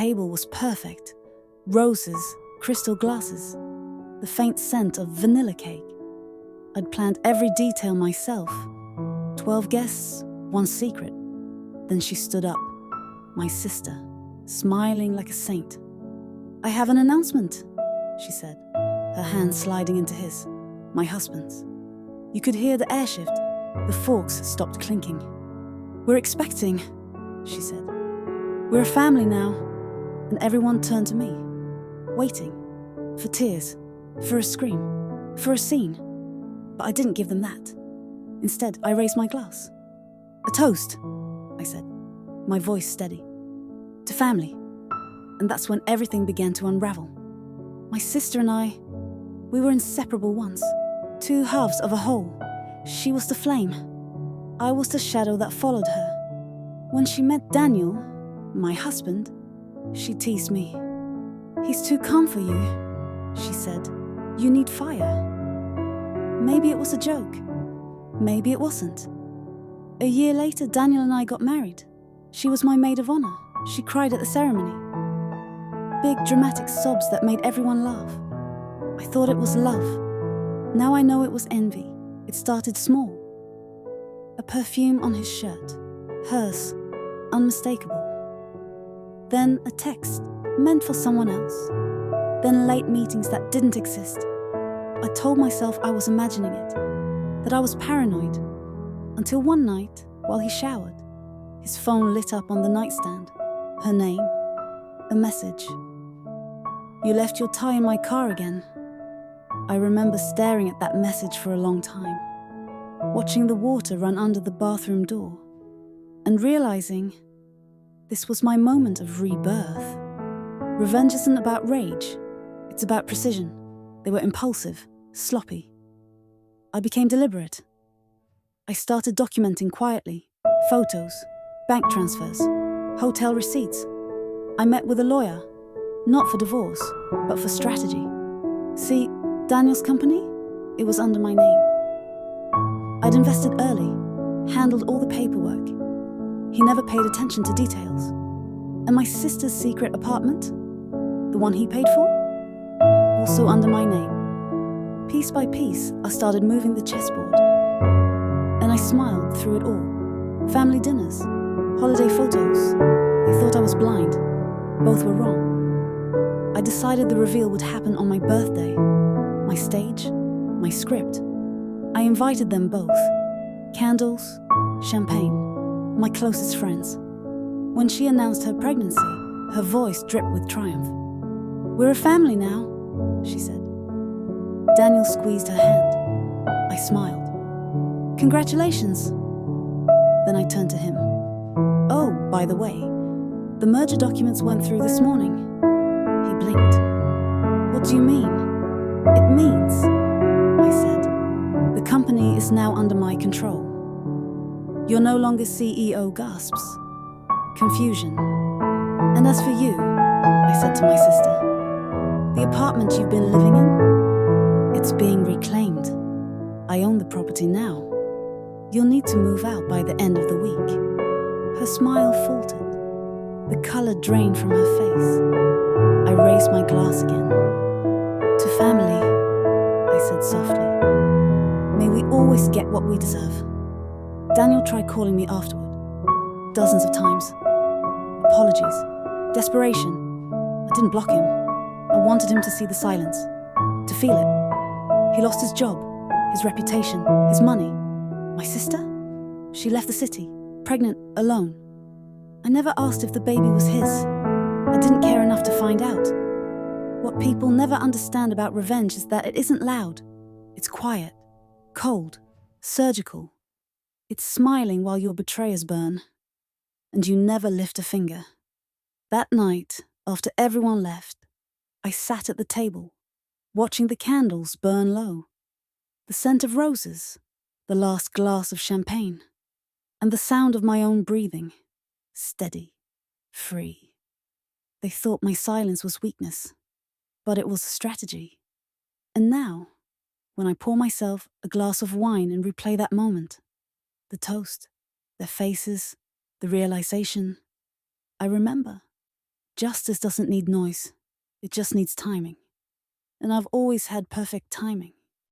table was perfect. Roses, crystal glasses, the faint scent of vanilla cake. I'd planned every detail myself. 12 guests, one secret. Then she stood up, my sister, smiling like a saint. "I have an announcement," she said, her hand sliding into his, my husband's. You could hear the air shift. The forks stopped clinking. "We're expecting," she said. "We're a family now." And everyone turned to me, waiting for tears, for a scream, for a scene. But I didn't give them that. Instead, I raised my glass. "A toast," I said, my voice steady. "To family." And that's when everything began to unravel. My sister and I, we were inseparable once, two halves of a whole. She was the flame. I was the shadow that followed her. When she met Daniel, my husband, she teased me. "He's too calm for you," she said. "You need fire." Maybe it was a joke. Maybe it wasn't. A year later, Daniel and I got married. She was my maid of honor. She cried at the ceremony. Big dramatic sobs that made everyone laugh. I thought it was love. Now I know it was envy. It started small. A perfume on his shirt. Hers. Unmistakable. Then a text meant for someone else. Then late meetings that didn't exist. I told myself I was imagining it, that I was paranoid, until one night, while he showered, his phone lit up on the nightstand. Her name, a message. "You left your tie in my car again." I remember staring at that message for a long time, watching the water run under the bathroom door, and realizing this was my moment of rebirth. Revenge isn't about rage, it's about precision. They were impulsive, sloppy. I became deliberate. I started documenting quietly. Photos, bank transfers, hotel receipts. I met with a lawyer, not for divorce, but for strategy. See, Daniel's company? It was under my name. I'd invested early, handled all the paperwork. He never paid attention to details. And my sister's secret apartment? The one he paid for? Also under my name. Piece by piece, I started moving the chessboard. And I smiled through it all. Family dinners, holiday photos. They thought I was blind. Both were wrong. I decided the reveal would happen on my birthday. My stage, my script. I invited them both. Candles, champagne, my closest friends. When she announced her pregnancy, her voice dripped with triumph. "We're a family now," she said. Daniel squeezed her hand. I smiled. "Congratulations." Then I turned to him. "Oh, by the way, the merger documents went through this morning." He blinked. "What do you mean?" "It means," I said, "the company is now under my control. You're no longer CEO gasps. Confusion. And as for you," I said to my sister, "the apartment you've been living in, it's being reclaimed. I own the property now. You'll need to move out by the end of the week." Her smile faltered. The color drained from her face. I raised my glass again. "To family," I said softly. "May we always get what we deserve." Daniel tried calling me afterward. Dozens of times. Apologies. Desperation. I didn't block him. I wanted him to see the silence. To feel it. He lost his job, his reputation, his money. My sister? She left the city, pregnant, alone. I never asked if the baby was his. I didn't care enough to find out. What people never understand about revenge is that it isn't loud. It's quiet, cold, surgical. It's smiling while your betrayers burn, and you never lift a finger. That night, after everyone left, I sat at the table, watching the candles burn low. The scent of roses, the last glass of champagne, and the sound of my own breathing, steady, free. They thought my silence was weakness, but it was a strategy. And now, when I pour myself a glass of wine and replay that moment, the toast, their faces, the realization, I remember Justice doesn't need noise, it just needs timing. And I've always had perfect timing.